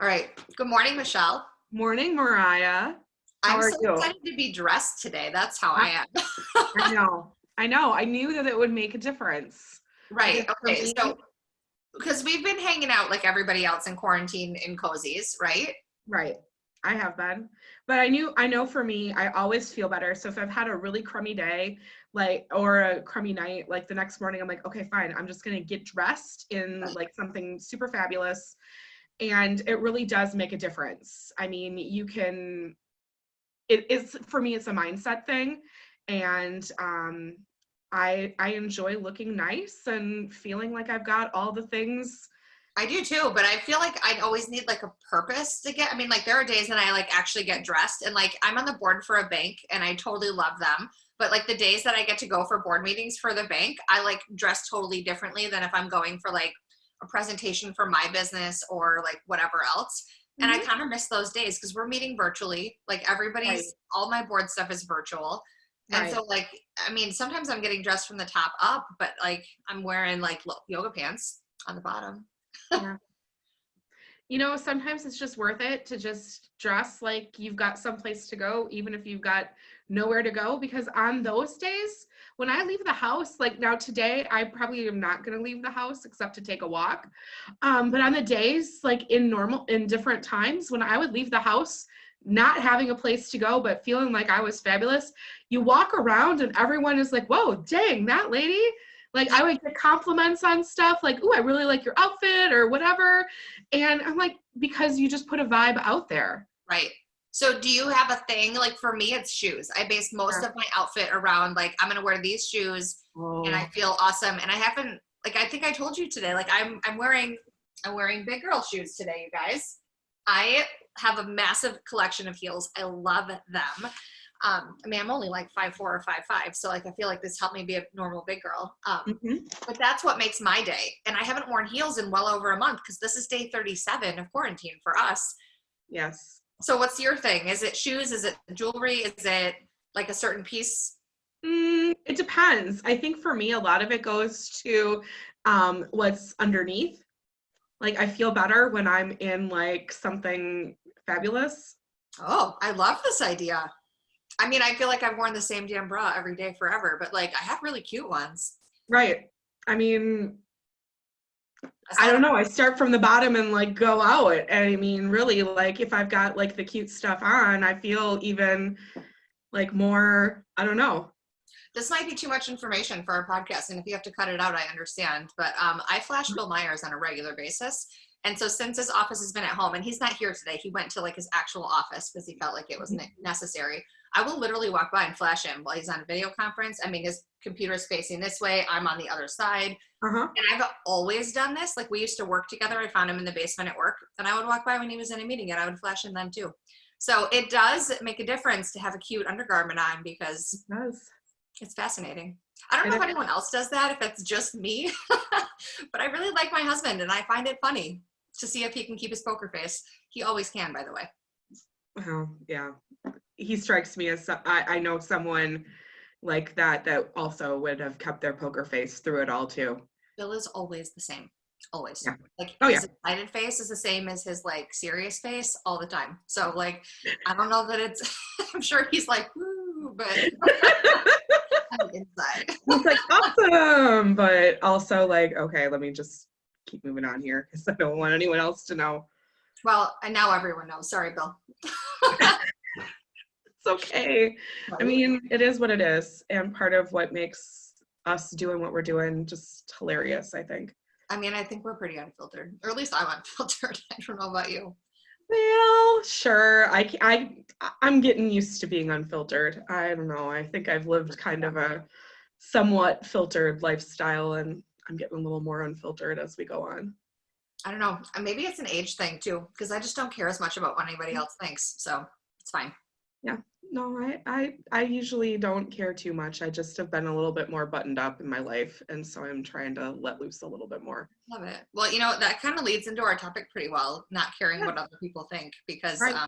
All right. Good morning, Michelle. Morning, Mariah. How I'm are so you? excited to be dressed today. That's how I, I am. I know. I know. I knew that it would make a difference Right. because for Okay. So, me, because we've been hanging out like everybody else in quarantine in cozies, right? right, I have been. But I know for me, I always feel better. So if I've had a really crummy day, like, or a crummy night, like the next morning, I'm like, okay, fine. I'm just going to get dressed in Right. like something super fabulous. And it really does make a difference. I mean, it is, for me, it's a mindset thing. And I enjoy looking nice and feeling like I've got all the things. I do too, but I feel like I always need like a purpose to get. I mean, like there are days when I like actually get dressed and like I'm on the board for a bank and I totally love them. But like the days that I get to go for board meetings for the bank, I like dress totally differently than if I'm going for like a presentation for my business or like whatever else. And I Mhm. kind of miss those days because we're meeting virtually. Like Right, all my board stuff is virtual. And right. so like, I mean, sometimes I'm getting dressed from the top up, but like I'm wearing like yoga pants on the bottom. Yeah. Sometimes it's just worth it to just dress like you've got someplace to go, even if you've got nowhere to go. Because on those days, when I leave the house, like now today, I probably am not going to leave the house except to take a walk. But on the days, like in different times, when I would leave the house, not having a place to go, but feeling like I was fabulous, you walk around and everyone is like, whoa, dang, that lady. Like I would get compliments on stuff like, oh, I really like your outfit or whatever. And I'm like, because you just put a vibe out there. Right. So do you have a thing? Like for me, it's shoes. I base most Yeah. of my outfit around like I'm gonna wear these shoes and I Oh, feel awesome. And I haven't like I think I told you today, like I'm wearing big girl shoes today, you guys. I have a massive collection of heels. I love them. I mean, I'm only like 5'4" or 5'5", so like I feel like this helped me be a normal big girl. hmm, But that's what makes my day. And I haven't worn heels in well over a month because this is day 37 of quarantine for us. yes. So what's your thing? Is it shoes? Is it jewelry? Is it like a certain piece? It depends. I think for me, a lot of it goes to what's underneath. Like I feel better when I'm in like something fabulous. Oh, I love this idea. I mean, I feel like I've worn the same damn bra every day forever, but like I have really cute ones. Right. I mean, I I saw don't that. know. I start from the bottom and like go out. And I mean, really, like if I've got like the cute stuff on, I feel even like more, I don't know. This might be too much information for our podcast, and if you have to cut it out, I understand. But I flash Bill Myers on a regular basis. And so since his office has been at home, and he's not here today, he went to like his actual office because he felt like it was necessary. I will literally walk by and flash him while he's on a video conference. I mean, his computer is facing this way. I'm on the other side. Uh-huh. And I've always done this. Like we used to work together. I found him in the basement at work, and I would walk by when he was in a meeting, and I would flash him then too. So it does make a difference to have a cute undergarment on because Yes. it's fascinating. I don't It know if is. anyone else does that, if it's just me, but I really like my husband, and I find it funny to see if he can keep his poker face. He always can, by the way. Oh, yeah. He strikes me as I know someone like that also would have kept their poker face through it all too. Bill is always the same, always. Yeah. Like Oh yeah. his excited face is the same as his like serious face all the time. So like, I don't know that it's. I'm sure he's like, woo, but I'm inside. It's like awesome, but also like, okay, let me just keep moving on here because I don't want anyone else to know. Well, and now everyone knows. Sorry, Bill. It's okay. I Right? mean, it is what it is, and part of what makes us doing what we're doing just hilarious, I think. I mean, I think we're pretty unfiltered, or at least I'm unfiltered. I don't know about you. Well, sure. I'm getting used to being unfiltered. I don't know. I think I've lived kind of a somewhat filtered lifestyle, and I'm getting a little more unfiltered as we go on. I don't know. Maybe it's an age thing too, because I just don't care as much about what anybody else thinks. So it's fine. Yeah. No, I usually don't care too much. I just have been a little bit more buttoned up in my life, and so I'm trying to let loose a little bit more. Love it. Well, that kind of leads into our topic pretty well, not caring Yeah. what other people think, because Right.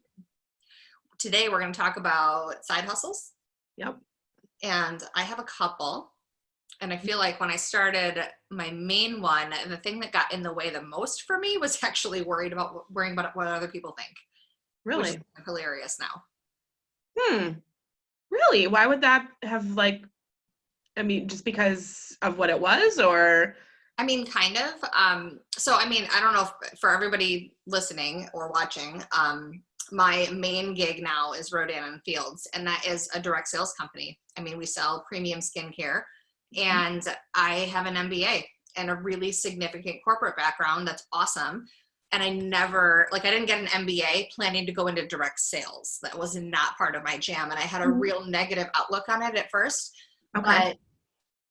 today we're going to talk about side hustles. Yep. And I have a couple. And I feel like when I started my main one, the thing that got in the way the most for me was actually worrying about what other people think, which is Really? hilarious now. Hmm. Really? Why would that have like, I mean, just because of what it was, or? I mean, kind of. So, I mean, I don't know if, for everybody listening or watching, my main gig now is Rodan and Fields, and that is a direct sales company. I mean, we sell premium skincare, and I have an MBA and a really significant corporate background. That's awesome. And I never, like, I didn't get an MBA planning to go into direct sales. That was not part of my jam. And I had a Mhm. real negative outlook on it at first. Okay. But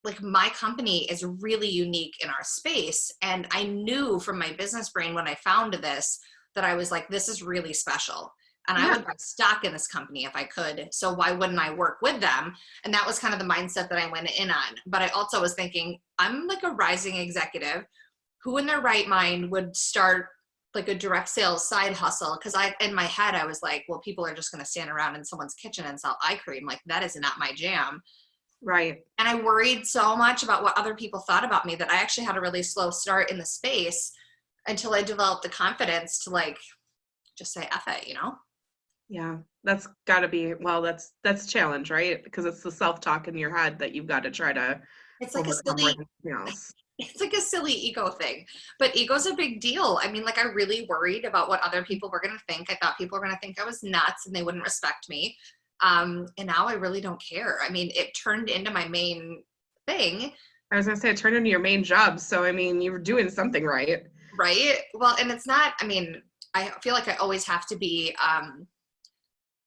like my company is really unique in our space. And I knew from my business brain when I found this that I was like, this is really special. And I Yeah. would buy stock in this company if I could. So why wouldn't I work with them? And that was kind of the mindset that I went in on. But I also was thinking, I'm like a rising executive. Who in their right mind would start like a direct sales side hustle? Because in my head, I was like, well, people are just going to stand around in someone's kitchen and sell eye cream. Like that is not my jam. Right. And I worried so much about what other people thought about me that I actually had a really slow start in the space until I developed the confidence to like just say F it, you know? Yeah. That's got to be, well, that's a challenge, right? Because it's the self-talk in your head that you've got to try to It's like a overcome more silly, than anything else. it's like a silly ego thing. But ego's a big deal. I mean, like I really worried about what other people were gonna think. I thought people were gonna think I was nuts and they wouldn't respect me. And now I really don't care. I mean, it turned into my main thing. I was gonna say it turned into your main job, so I mean, you were doing something right. Right. Well, and it's not, I mean, I feel like I always have to be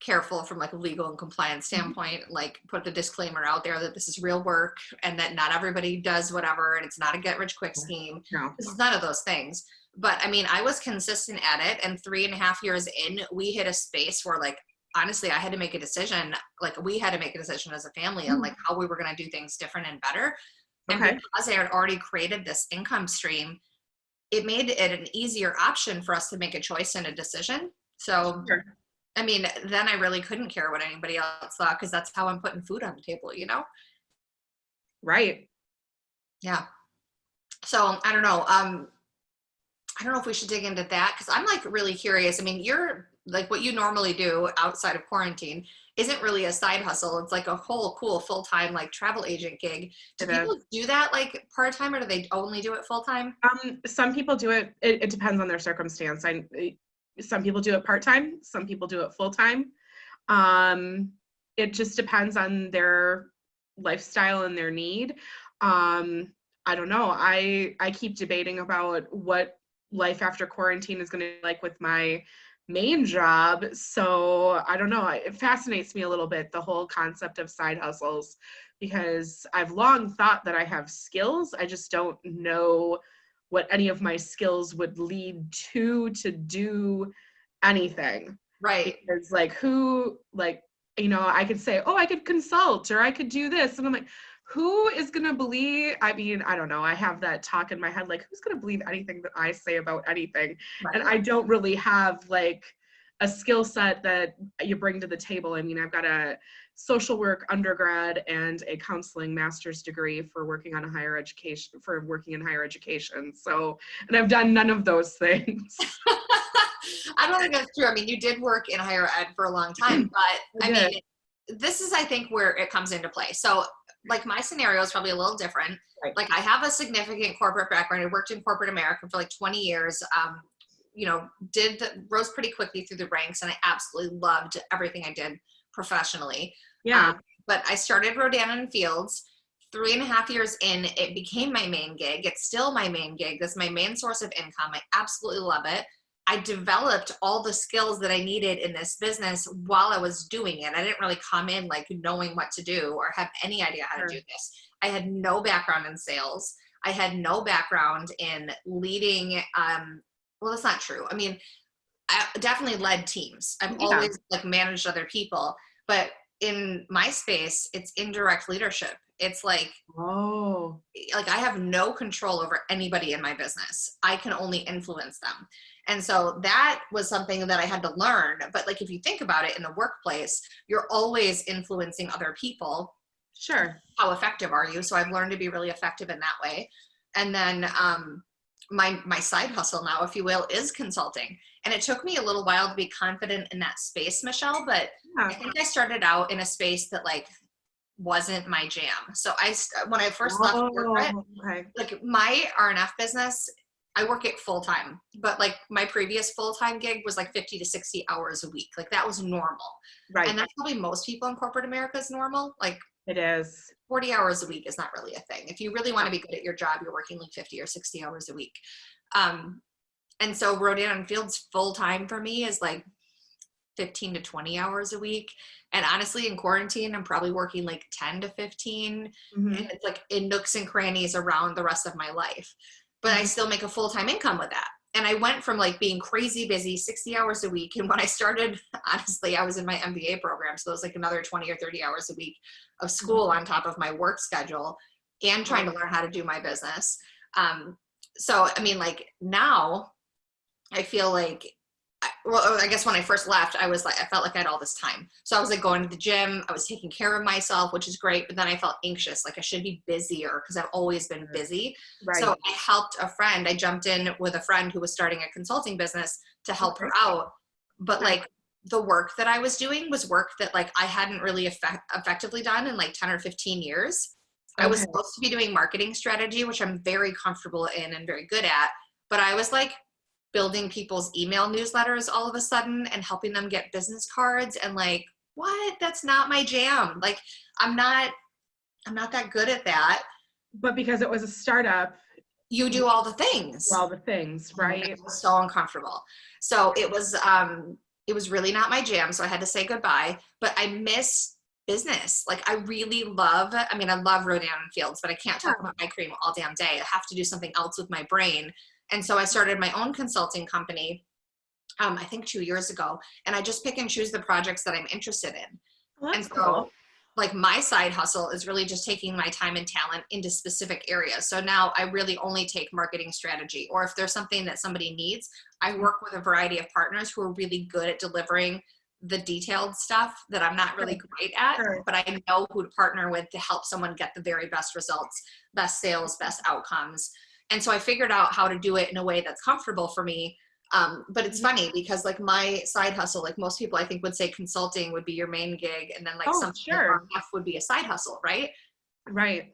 careful from like a legal and compliance Mhm. standpoint, like put the disclaimer out there that this is real work and that not everybody does whatever and it's not a get rich quick scheme. No. This is none of those things. But I mean, I was consistent at it, and 3.5 years in, we hit a space where like honestly I had to make a decision. Like we had to make a decision as a family on like Mm. how we were going to do things different and better. And Okay. because I had already created this income stream, it made it an easier option for us to make a choice and a decision. So Sure. I mean, then I really couldn't care what anybody else thought because that's how I'm putting food on the table, you know? Right. Yeah. So I don't know. I don't know if we should dig into that because I'm like really curious. I mean, you're like what you normally do outside of quarantine isn't really a side hustle. It's like a whole cool full-time like travel agent gig. Do It is. people do that like part-time or do they only do it full-time? Some people do it, it depends on their circumstance. Some people do it part-time, some people do it full-time. Um, it just depends on their lifestyle and their need. Um, I don't know. I keep debating about what life after quarantine is going to be like with my main job. So I don't know. It fascinates me a little bit, the whole concept of side hustles, because I've long thought that I have skills. I just don't know what any of my skills would lead to do anything. Right. Because like who, like, you know, I could say, oh, I could consult or I could do this, and I'm like, who is gonna believe? I mean, I don't know. I have that talk in my head, like, who's gonna believe anything that I say about anything? And Right. I don't really have like a skill set that you bring to the table. I mean, I've got a social work undergrad and a counseling master's degree for working on a higher education, for working in higher education. So, and I've done none of those things. I don't think that's true. I mean, you did work in higher ed for a long time, but I I did. mean, this is, I think, where it comes into play. So, like, my scenario is probably a little different. Right. Like, I have a significant corporate background. I worked in corporate America for like 20 years. You know, rose pretty quickly through the ranks, and I absolutely loved everything I did professionally. Um, Yeah. but I started Rodan and Fields. 3.5 years in, it became my main gig. It's still my main gig. That's my main source of income. I absolutely love it. I developed all the skills that I needed in this business while I was doing it. I didn't really come in like knowing what to do or have any idea how to do Sure. this. I had no background in sales. I had no background in leading. Well, that's not true. I mean, I definitely led teams. I've Yeah. always like managed other people, but in my space, it's indirect leadership. It's Oh, like I have no control over anybody in my business. I can only influence them. And so that was something that I had to learn. But like if you think about it in the workplace, you're always influencing other people. Sure. How effective are you? So I've learned to be really effective in that way. And then my side hustle now, if you will, is consulting. And it took me a little while to be confident in that space, Michelle, but Yeah. I think I started out in a space that like wasn't my jam. So when I first left corporate, Okay. like my RNF business, I work it full time, but like my previous full time gig was like 50 to 60 hours a week. Like that was normal. And Right. that's probably most people in corporate America is normal. Like It is. 40 hours a week is not really a thing. If you really want to be good at your job, you're working like 50 or 60 hours a week. And so Rodan and Fields full time for me is like 15 to 20 hours a week. And honestly, in quarantine, I'm probably working like 10 to 15. Mm-hmm. And it's like in nooks and crannies around the rest of my life. But I still make a full-time income with that. And I went from like being crazy busy 60 hours a week. And when I started, honestly, I was in my MBA program. So it was like another 20 or 30 hours a week of school on top of my work schedule and trying to learn how to do my business. So, I mean, like now I feel like, well, I guess when I first left, I felt like I had all this time. So I was like going to the gym, I was taking care of myself, which is great. But then I felt anxious, like I should be busier because I've always been busy. Right. So I helped a friend. I jumped in with a friend who was starting a consulting business to help her out. But like the work that I was doing was work that like I hadn't really effectively done in like 10 or 15 years. I was supposed to be doing marketing strategy, which I'm very comfortable in and very good at. But I was like building people's email newsletters all of a sudden and helping them get business cards and like, what? That's not my jam. Like, I'm not that good at that. But because it was a startup, you do all the things. All the things, right? It was so uncomfortable. So it was really not my jam. So I had to say goodbye, but I miss business. Like I really love, I love Rodan and Fields, but I can't talk about my cream all damn day. I have to do something else with my brain. And so I started my own consulting company, I think 2 years ago, and I just pick and choose the projects that I'm interested in. Well, that's and so cool. like my side hustle is really just taking my time and talent into specific areas. So now I really only take marketing strategy, or if there's something that somebody needs, I work with a variety of partners who are really good at delivering the detailed stuff that I'm not really great at, but I know who to partner with to help someone get the very best results, best sales, best outcomes. And so I figured out how to do it in a way that's comfortable for me. But it's funny because like my side hustle, like most people I think would say consulting would be your main gig. And then like something like RF would be a side hustle, right? Right.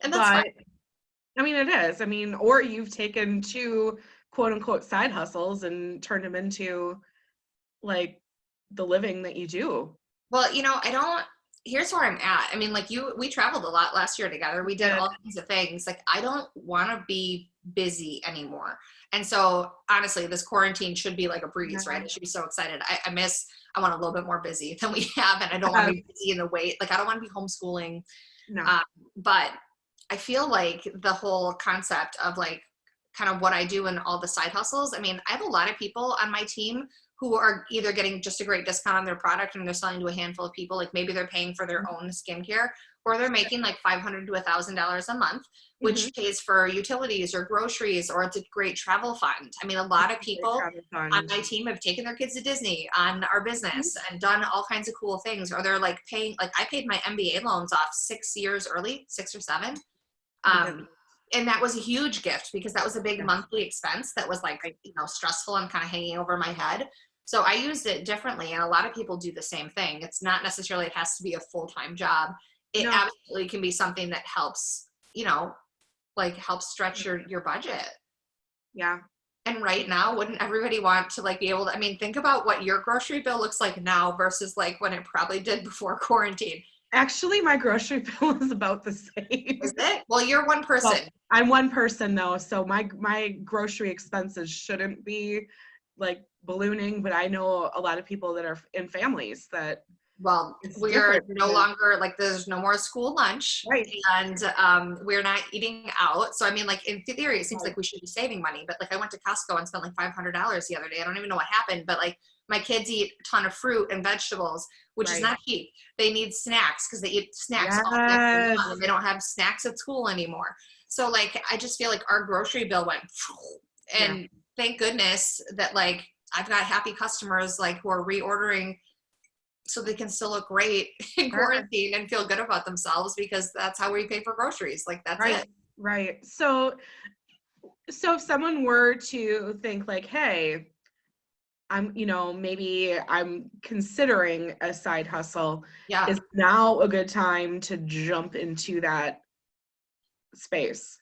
And that's fine. I mean, it is. I mean, or you've taken two quote unquote side hustles and turned them into like the living that you do. Well, here's where I'm at. I mean, like we traveled a lot last year together. We did all kinds of things. Like I don't want to be busy anymore. And so honestly, this quarantine should be like a breeze, right? I should be so excited. I want a little bit more busy than we have. And I don't want to be busy in the way, like I don't want to be homeschooling. No. But I feel like the whole concept of like kind of what I do and all the side hustles. I mean, I have a lot of people on my team who are either getting just a great discount on their product and they're selling to a handful of people. Like maybe they're paying for their own skincare, or they're making like $500 to $1,000 a month, which pays for utilities or groceries, or it's a great travel fund. I mean, a lot of people on my team have taken their kids to Disney on our business and done all kinds of cool things. Or they're like paying, like I paid my MBA loans off 6 years early, 6 or 7. And that was a huge gift because that was a big monthly expense that was like, stressful and kind of hanging over my head. So I used it differently. And a lot of people do the same thing. It's not necessarily, it has to be a full-time job. It absolutely can be something that helps, helps stretch your budget. Yeah. And right now, wouldn't everybody want to like be able to, I mean, think about what your grocery bill looks like now versus like when it probably did before quarantine. Actually, my grocery bill is about the same. Is it? Well, you're one person. Well, I'm one person though, so my grocery expenses shouldn't be like ballooning, but I know a lot of people that are in families that we're no longer like there's no more school lunch, right? And we're not eating out. So I mean, like in theory, it seems like we should be saving money. But like I went to Costco and spent like $500 the other day. I don't even know what happened, but like my kids eat a ton of fruit and vegetables, which is not cheap. They need snacks because they eat snacks all day long, and they don't have snacks at school anymore. So like I just feel like our grocery bill went, and thank goodness that like I've got happy customers like who are reordering so they can still look great in Sure. quarantine and feel good about themselves, because that's how we pay for groceries. Like, that's Right. it. Right. So if someone were to think like, hey, maybe I'm considering a side hustle, Yeah. is now a good time to jump into that space?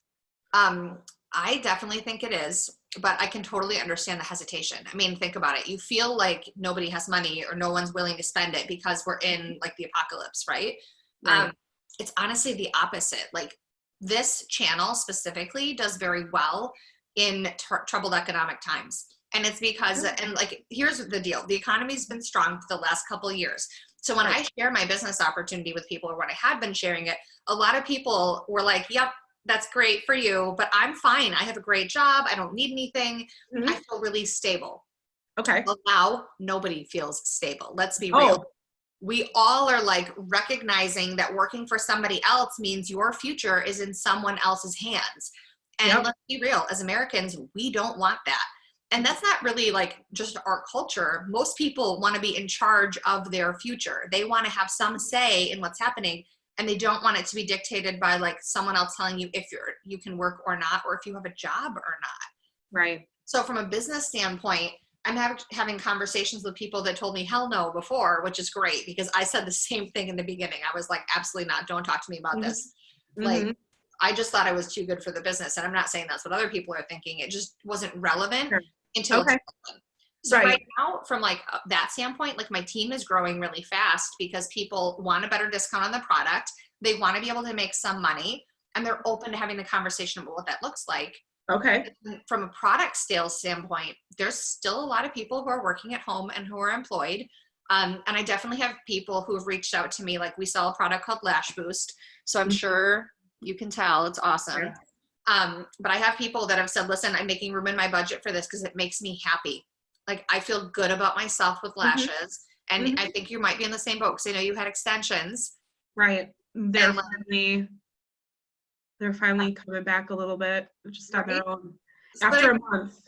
Um, I definitely think it is, but I can totally understand the hesitation. I mean, think about it. You feel like nobody has money or no one's willing to spend it because we're in like the apocalypse, right? Right. It's honestly the opposite. Like, this channel specifically does very well in troubled economic times. And it's because, and like, here's the deal. The economy's been strong for the last couple of years. So when Right. I share my business opportunity with people, or when I had been sharing it, a lot of people were like, yep, that's great for you, but I'm fine. I have a great job. I don't need anything. I Mhm. feel really stable. Okay. Well, now nobody feels stable. Let's be real. Oh, We all are like recognizing that working for somebody else means your future is in someone else's hands. And yep. let's be real, as Americans, we don't want that. And that's not really like just our culture. Most people want to be in charge of their future. They want to have some say in what's happening, and they don't want it to be dictated by like someone else telling you if you can work or not, or if you have a job or not. Right. So from a business standpoint, I'm having conversations with people that told me hell no before, which is great, because I said the same thing in the beginning. I was like, absolutely not. Don't talk to me about Mhm. this. Like, Mhm. I just thought I was too good for the business. And I'm not saying that's what other people are thinking. It just wasn't relevant Sure. until it's Okay. relevant. So Right. right now, from like that standpoint, like my team is growing really fast because people want a better discount on the product. They want to be able to make some money, and they're open to having the conversation about what that looks like. Okay. From a product sales standpoint, there's still a lot of people who are working at home and who are employed. And I definitely have people who have reached out to me. Like, we sell a product called Lash Boost. So I'm Mhm. sure you can tell it's awesome. Okay. But I have people that have said, listen, I'm making room in my budget for this because it makes me happy. Like, I feel good about myself with Mhm. lashes. And Mhm. I think you might be in the same boat because I know you had extensions. Right. And like, They're finally coming back a little bit, just on right? their own But after a month.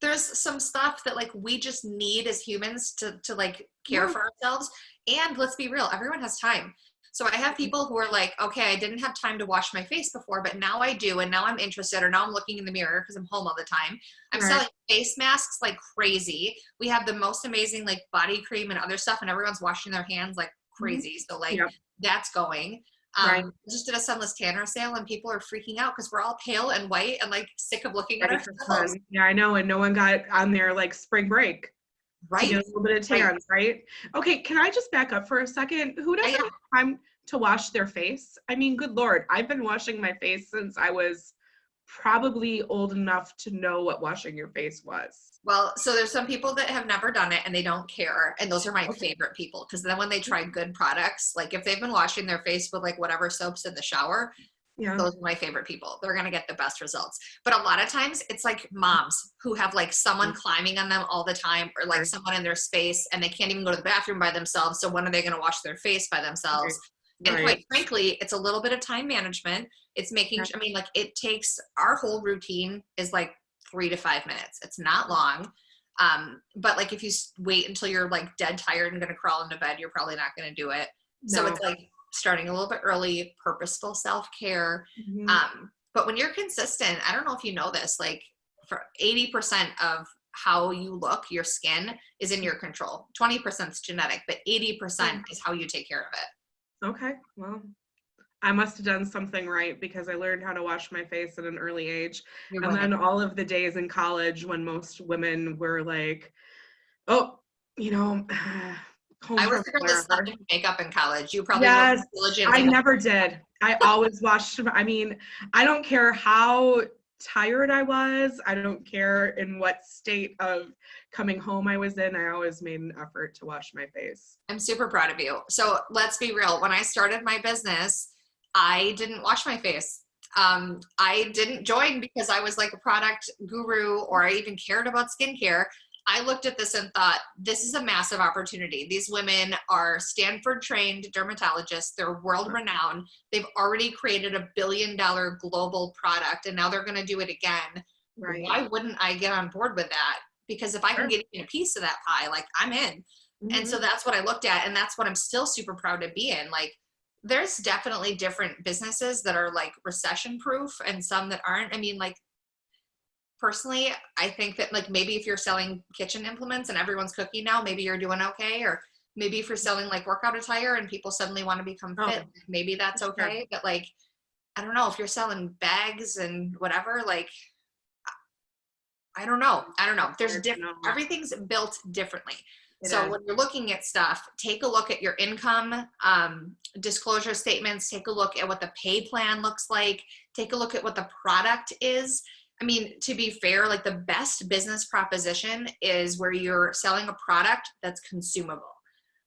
there's some stuff that like we just need as humans to like care Yeah. for ourselves. And let's be real, everyone has time. So I have people who are like, okay, I didn't have time to wash my face before, but now I do, and now I'm interested, or now I'm looking in the mirror because I'm home all the time. I'm Right. selling face masks like crazy. We have the most amazing like body cream and other stuff, and everyone's washing their hands like Mhm. crazy. So like, Yep. that's going. Right. Just did a sunless tanner sale, and people are freaking out because we're all pale and white and like sick of looking at Ready for ourselves. sun. Yeah, I know. And no one got on their like spring break to Right. get a little bit of Right. tan, right? Okay, can I just back up for a second? Who Yeah, doesn't yeah. have time to wash their face? I mean, good Lord, I've been washing my face since I was probably old enough to know what washing your face was. Well, so there's some people that have never done it and they don't care. And those are my Okay. favorite people, because then when they try good products, like if they've been washing their face with like whatever soaps in the shower, Yeah. those are my favorite people. They're going to get the best results. But a lot of times it's like moms who have like someone climbing on them all the time, or like Right. someone in their space, and they can't even go to the bathroom by themselves. So when are they going to wash their face by themselves? And Right. quite frankly, it's a little bit of time management. It's making, Right. I mean, like, it takes, our whole routine is like 3 to 5 minutes. It's not long. But like if you wait until you're like dead tired and gonna crawl into bed, you're probably not gonna do it. So No. it's like starting a little bit early, purposeful self-care. Mhm. But when you're consistent, I don't know if you know this, like for 80% of how you look, your skin is in your control. 20% is genetic, but 80% is how you take care of it. Okay. Well, I must have done something right because I learned how to wash my face at an early age. You're And winning. then all of the days in college when most women were like, oh, you know, I home was from the girl that slept wherever. in makeup in college. You probably know Yes, I diligently. never did. I always washed. I mean, I don't care how tired I was. I don't care in what state of coming home I was in. I always made an effort to wash my face. I'm super proud of you. So let's be real. When I started my business, I didn't wash my face. I didn't join because I was like a product guru, or I even cared about skincare. I looked at this and thought, this is a massive opportunity. These women are Stanford trained dermatologists. They're world renowned. They've already created $1 billion global product, and now they're going to do it again. Right. Why wouldn't I get on board with that? Because if I can Sure. get a piece of that pie, like, I'm in. And so that's what I looked at. And that's what I'm still super proud to be in. Like, there's definitely different businesses that are like recession proof and some that aren't. I mean, like, personally, I think that like maybe if you're selling kitchen implements and everyone's cooking now, maybe you're doing okay. Or maybe if you're selling like workout attire and people suddenly want to become fit, maybe that's okay. Sure. But like, I don't know, if you're selling bags and whatever, like, I don't know. There's everything's built differently. So when you're looking at stuff, take a look at your income disclosure statements, take a look at what the pay plan looks like, take a look at what the product is. I mean, to be fair, like the best business proposition is where you're selling a product that's consumable,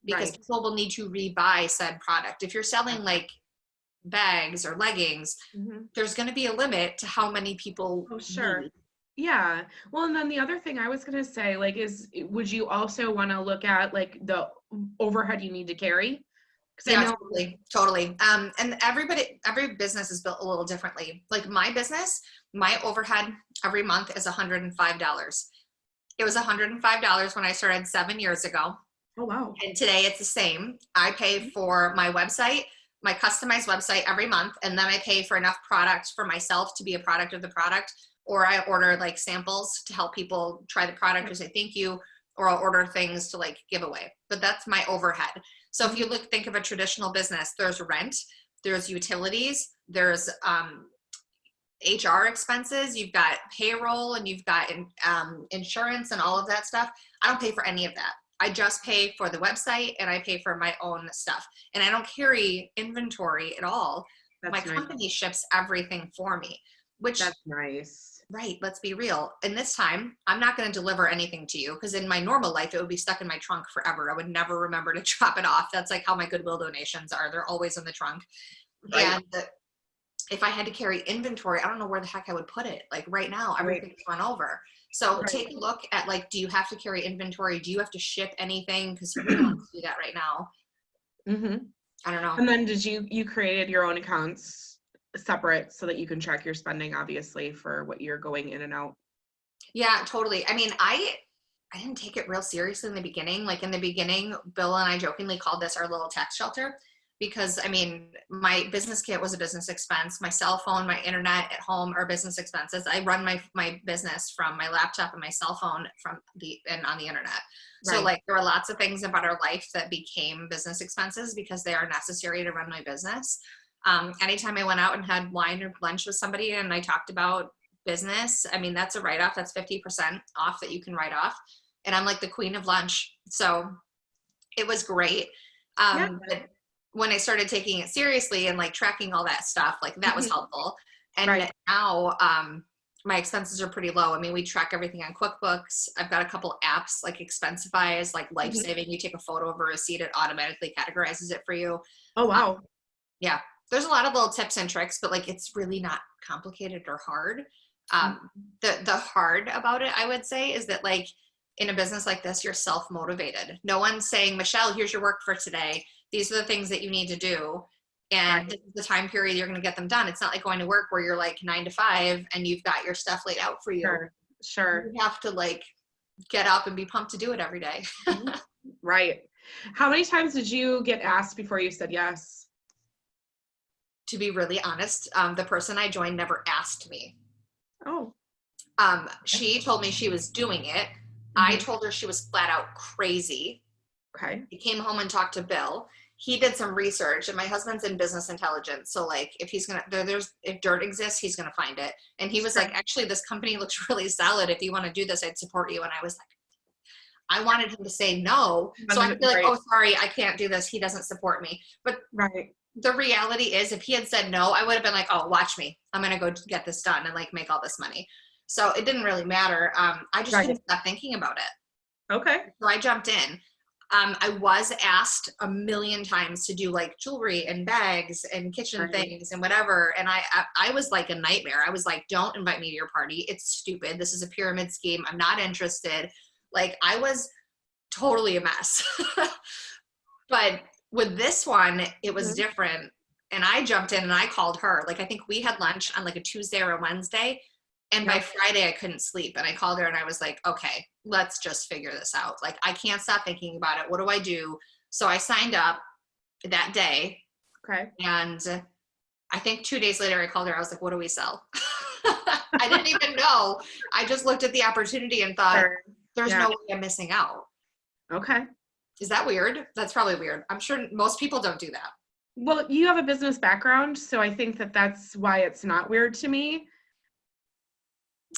because people will need to rebuy said product. If you're selling like bags or leggings, there's going to be a limit to how many people need. Yeah. Well, and then the other thing I was going to say, like, would you also want to look at like the overhead you need to carry? Yeah, totally. And every business is built a little differently. Like my business, my overhead every month is $105. It was $105 when I started 7 years ago. Oh, wow. And today it's the same. I pay for my website, my customized website every month. And then I pay for enough product for myself to be a product of the product. Or I order like samples to help people try the product or say thank you, or I'll order things to like give away. But that's my overhead. So if you think of a traditional business, there's rent, there's utilities, there's HR expenses, you've got payroll, and you've got insurance and all of that stuff. I don't pay for any of that. I just pay for the website and I pay for my own stuff. And I don't carry inventory at all. My company ships everything for me, which that's nice. Right. Let's be real. And this time, I'm not going to deliver anything to you, because in my normal life, it would be stuck in my trunk forever. I would never remember to drop it off. That's like how my Goodwill donations are. They're always in the trunk. And if I had to carry inventory, I don't know where the heck I would put it. Like right now, everything's run over. So take a look at like, do you have to carry inventory? Do you have to ship anything? Because you don't do that right now. I don't know. And then you created your own accounts separate so that you can track your spending, obviously, for what you're going in and out? Yeah, totally. I mean, I didn't take it real seriously in the beginning. Like in the beginning, Bill and I jokingly called this our little tax shelter, because I mean, my business kit was a business expense. My cell phone, my internet at home are business expenses. I run my business from my laptop and my cell phone and on the internet. So like there were lots of things about our life that became business expenses because they are necessary to run my business. Anytime I went out and had wine or lunch with somebody and I talked about business, I mean, that's a write-off. That's 50% off that you can write off. And I'm like the queen of lunch. So it was great. But when I started taking it seriously and like tracking all that stuff, like that was helpful. And now my expenses are pretty low. I mean, we track everything on QuickBooks. I've got a couple apps like Expensify is like life-saving. You take a photo of a receipt, it automatically categorizes it for you. Oh, wow. Yeah. There's a lot of little tips and tricks, but like it's really not complicated or hard. The hard about it, I would say, is that like in a business like this, you're self-motivated. No one's saying, Michelle, here's your work for today. These are the things that you need to do. And this is the time period you're going to get them done. It's not like going to work where you're like 9 to 5 and you've got your stuff laid out for you. Sure. You have to like get up and be pumped to do it every day. Right. How many times did you get asked before you said yes? To be really honest, the person I joined never asked me. Oh. She told me she was doing it. I told her she was flat out crazy. Okay. He came home and talked to Bill. He did some research, and my husband's in business intelligence. So like if he's going to, if dirt exists, he's going to find it. And he was like, actually, this company looks really solid. If you want to do this, I'd support you. And I was like, I wanted him to say no. So I'd be like, oh, sorry, I can't do this. He doesn't support me. But the reality is, if he had said no, I would have been like, oh, watch me. I'm going to go get this done and like make all this money. So it didn't really matter. I just couldn't stop thinking about it. Okay. So I jumped in. I was asked a million times to do like jewelry and bags and kitchen things and whatever. And I was like a nightmare. I was like, don't invite me to your party. It's stupid. This is a pyramid scheme. I'm not interested. Like I was totally a mess. But with this one, it was different. And I jumped in and I called her. Like, I think we had lunch on like a Tuesday or a Wednesday. And by Friday, I couldn't sleep. And I called her and I was like, okay, let's just figure this out. Like, I can't stop thinking about it. What do I do? So I signed up that day. Okay. And I think 2 days later, I called her. I was like, what do we sell? I didn't even know. I just looked at the opportunity and thought, Sure. there's no way I'm missing out. Okay. Is that weird? That's probably weird. I'm sure most people don't do that. Well, you have a business background, so I think that that's why it's not weird to me.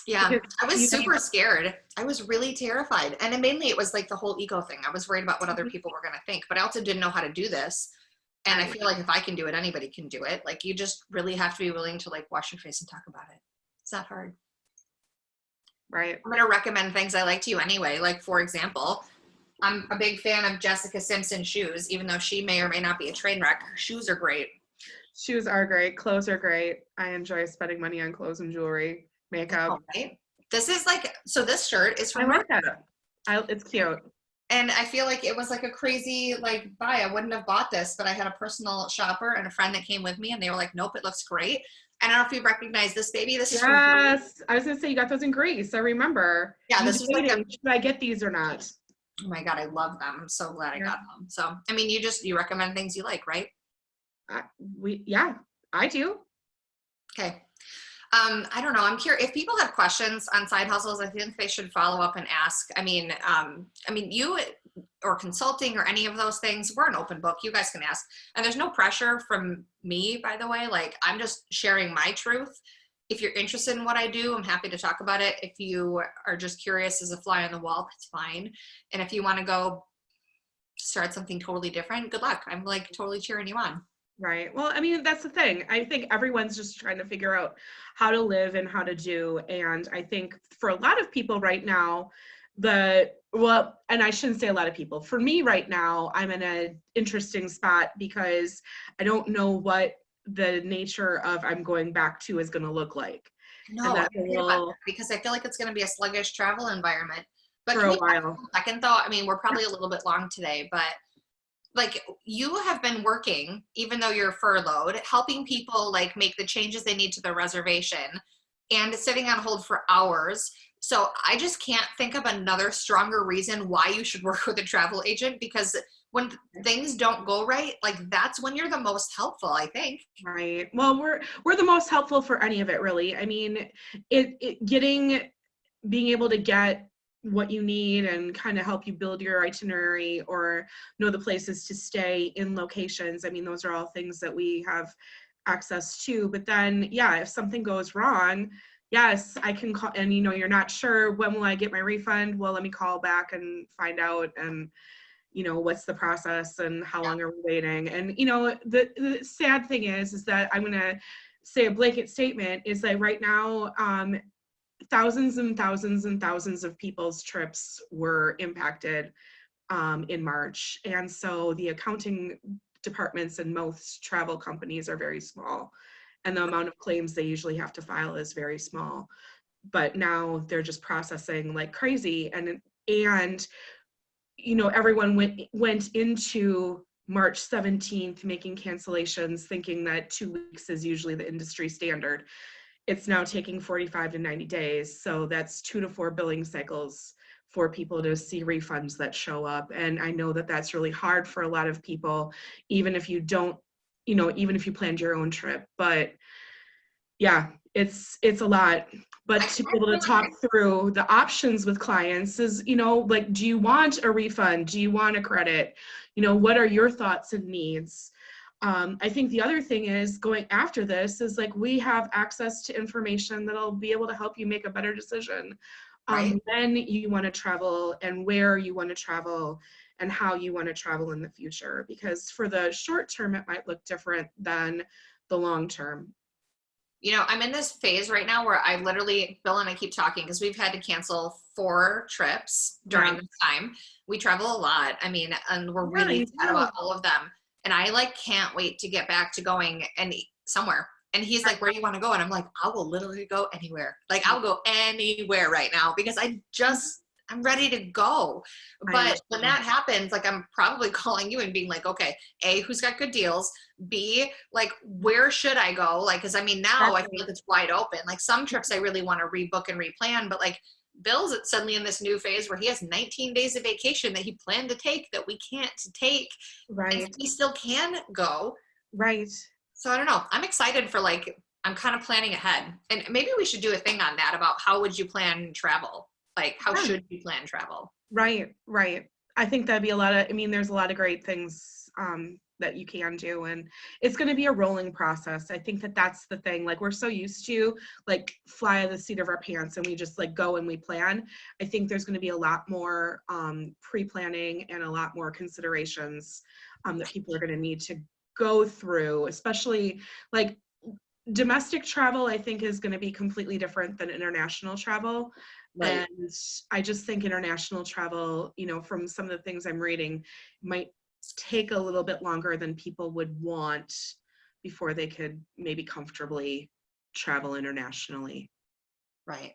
Yeah, I was You super scared. I was really terrified. And then mainly it was like the whole ego thing. I was worried about what other people were going to think, but I also didn't know how to do this. And I feel like if I can do it, anybody can do it. Like, you just really have to be willing to like wash your face and talk about it. It's not hard. Right. I'm going to recommend things I like to you anyway. Like, for example, I'm a big fan of Jessica Simpson shoes, even though she may or may not be a train wreck. Her shoes are great. Shoes are great. Clothes are great. I enjoy spending money on clothes and jewelry, makeup. Oh, right? This is like, so this shirt is from I like that. It's cute. And I feel like it was like a crazy like buy. I wouldn't have bought this, but I had a personal shopper and a friend that came with me and they were like, nope, it looks great. And I don't know if you recognize this baby. This is from Yes. I was going to say, you got those in Greece. I remember. Yeah, this was like should I get these or not? Oh my God, I love them. I'm so glad I got them. So, I mean, you recommend things you like, right? I do. Okay. I don't know. I'm curious if people have questions on side hustles. I think they should follow up and ask. I mean, you or consulting or any of those things, we're an open book. You guys can ask, and there's no pressure from me, by the way. Like, I'm just sharing my truth. If you're interested in what I do, I'm happy to talk about it. If you are just curious as a fly on the wall, that's fine. And if you want to go start something totally different, good luck. I'm like totally cheering you on. Right. Well, I mean, that's the thing. I think everyone's just trying to figure out how to live and how to do. And I think for a lot of people right now, and I shouldn't say a lot of people, for me right now, I'm in an interesting spot because I don't know what the nature of I'm going back to is going to look like. No, I agree about that because I feel like it's going to be a sluggish travel environment. But for a while. Second thought, I mean, we're probably a little bit long today, but like, you have been working, even though you're furloughed, helping people like make the changes they need to their reservation and sitting on hold for hours. So I just can't think of another stronger reason why you should work with a travel agent, because when things don't go right, like, that's when you're the most helpful, I think. Right. Well, we're the most helpful for any of it, really. I mean, being able to get what you need and kind of help you build your itinerary or know the places to stay in locations. I mean, those are all things that we have access to. But then, if something goes wrong, yes, I can call, and you're not sure when will I get my refund? Well, let me call back and find out, and what's the process and how long are we waiting? And the sad thing is that I'm gonna say a blanket statement is that right now, thousands and thousands and thousands of people's trips were impacted in March. And so the accounting departments in most travel companies are very small. And the amount of claims they usually have to file is very small. But now they're just processing like crazy. And everyone went into March 17th making cancellations, thinking that 2 weeks is usually the industry standard. It's now taking 45 to 90 days. So that's 2 to 4 billing cycles for people to see refunds that show up. And I know that that's really hard for a lot of people, even if you don't, even if you planned your own trip. But it's a lot. But to be able to talk through the options with clients is, like, do you want a refund? Do you want a credit? What are your thoughts and needs? I think the other thing is going after this is like, we have access to information that'll be able to help you make a better decision when you want to travel and where you want to travel and how you want to travel in the future. Because for the short term, it might look different than the long term. I'm in this phase right now where I literally, Bill and I keep talking because we've had to cancel 4 trips during this time. We travel a lot. I mean, and we're really sad about all of them. And I like can't wait to get back to going somewhere. And he's like, where do you want to go? And I'm like, I will literally go anywhere. Like, I'll go anywhere right now because I'm ready to go. I But when understand. that happens, like I'm probably calling you and being like, okay, A, who's got good deals? B, like where should I go? Like, cause I mean, now I feel Exactly. like it's wide open. Like some trips I really want to rebook and replan, but like Bill's suddenly in this new phase where he has 19 days of vacation that he planned to take that we can't take, and Right. he still can go. Right. So I don't know. I'm excited for like, I'm kind of planning ahead. And maybe we should do a thing on that about how would you plan travel? Like how Yeah. should you plan travel? Right. Right. I think that'd be a lot of, I mean, there's a lot of great things that you can do, and it's going to be a rolling process. I think that that's the thing. Like we're so used to like fly by the seat of our pants and we just like go and we plan. I think there's going to be a lot more pre-planning and a lot more considerations that people are going to need to go through, especially like domestic travel. I think is going to be completely different than international travel. Right. And I just think international travel, you know, from some of the things I'm reading, might take a little bit longer than people would want before they could maybe comfortably travel internationally. Right.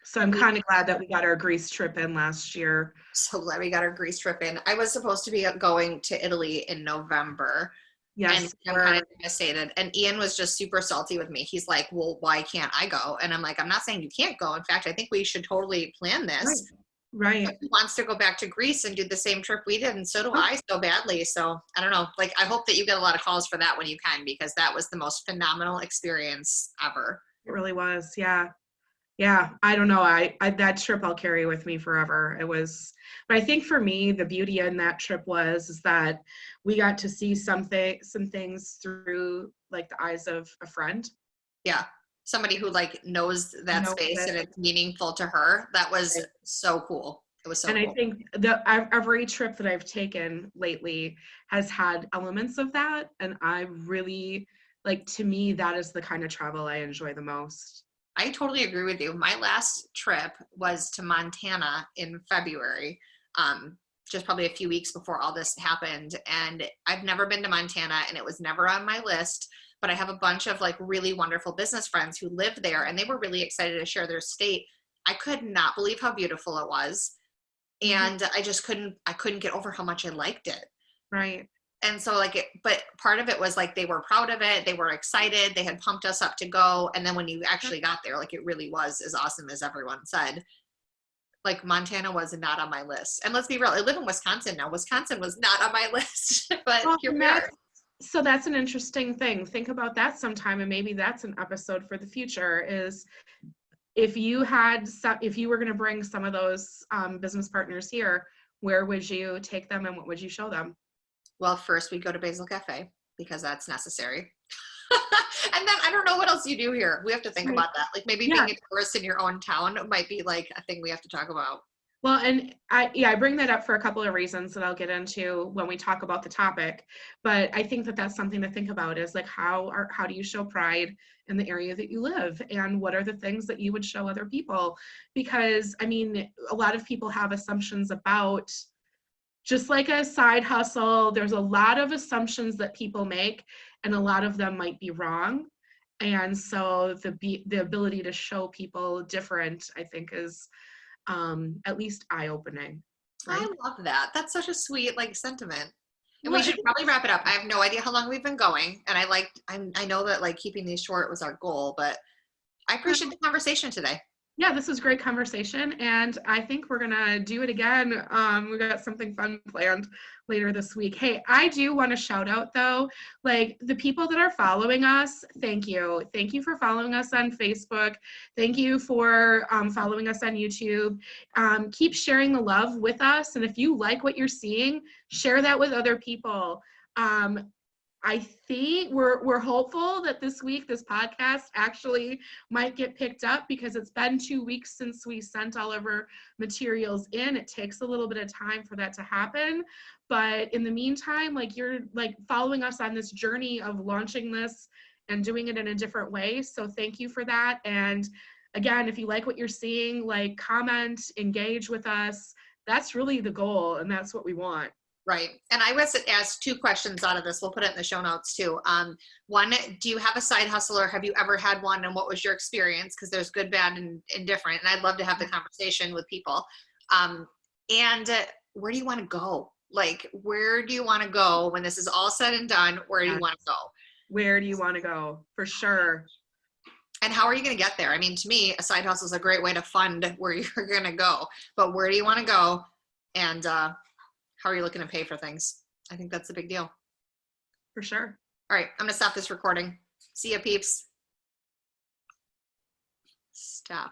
So I'm And we kind of glad that we got our Greece trip in last year. so glad we got our Greece trip in. I was supposed to be going to Italy in November, and Yes, I'm kind we're of devastated. And Ian was just super salty with me. He's like, "Well, why can't I go?" And I'm like, "I'm not saying you can't go. In fact, I think we should totally plan right, this." But right. he wants to go back to Greece and do the same trip we did, and so do I so badly. So I don't know. Like, I hope that you get a lot of calls for that when you can, because that was the most phenomenal experience ever. It really was. Yeah. Yeah, I don't know. I that trip I'll carry with me forever. It was, but I think for me, the beauty in that trip was is that we got to see some things through like the eyes of a friend. Yeah. Somebody who like knows that Knows space it. and it's meaningful to her. That was so cool. It was so And I cool. think every trip that I've taken lately has had elements of that, and I really like. To me, that is the kind of travel I enjoy the most. I totally agree with you. My last trip was to Montana in February, just probably a few weeks before all this happened. And I've never been to Montana and it was never on my list. But I have a bunch of like really wonderful business friends who live there and they were really excited to share their state. I could not believe how beautiful it was. Mhm. And I couldn't get over how much I liked it. Right. And so like but part of it was like they were proud of it, they were excited, they had pumped us up to go, and then when you actually got there, like it really was as awesome as everyone said. Like Montana was not on my list, and let's be real, I live in Wisconsin now. Wisconsin was not on my list, but Well, here and we are. that's an interesting thing. Think about that sometime, and maybe that's an episode for the future. Is if you were going to bring some of those business partners here, where would you take them, and what would you show them? Well, first we go to Basil Cafe because that's necessary. And then I don't know what else you do here. We have to think Right. about that. Like maybe Yeah. being a tourist in your own town might be like a thing we have to talk about. Well, and I bring that up for a couple of reasons that I'll get into when we talk about the topic. But I think that that's something to think about is like how do you show pride in the area that you live, and what are the things that you would show other people? Because I mean, a lot of people have assumptions about just like a side hustle. There's a lot of assumptions that people make, and a lot of them might be wrong. And so the ability to show people different, I think, is at least eye-opening, I right? love that. That's such a sweet like sentiment. And Well, we I should think probably wrap it up. I have no idea how long we've been going, and I know that like keeping these short was our goal, but I appreciate the conversation today. yeah, this was great conversation, and I think we're gonna do it again. We got something fun planned later this week. Hey, I do want to shout out though, like the people that are following us. Thank you, for following us on Facebook. Thank you for following us on YouTube. Keep sharing the love with us, and if you like what you're seeing, share that with other people. I think we're hopeful that this week this podcast actually might get picked up, because it's been 2 weeks since we sent all of our materials in. It takes a little bit of time for that to happen, but in the meantime, like you're like following us on this journey of launching this and doing it in a different way. So thank you for that. And again, if you like what you're seeing, like comment, engage with us. That's really the goal, and that's what we want. Right. And I was asked 2 questions out of this. We'll put it in the show notes too. One, do you have a side hustle or have you ever had one and what was your experience? Because there's good, bad, and indifferent. And I'd love to have the conversation with people. And where do you want to go? Like, where do you want to go when this is all said and done? Where do you want to go? Where do you want to go? For sure. And how are you going to get there? I mean, to me, a side hustle is a great way to fund where you're going to go. But where do you want to go? And how are you looking to pay for things? I think that's a big deal. For sure. All right, I'm going to stop this recording. See ya, peeps. Stop.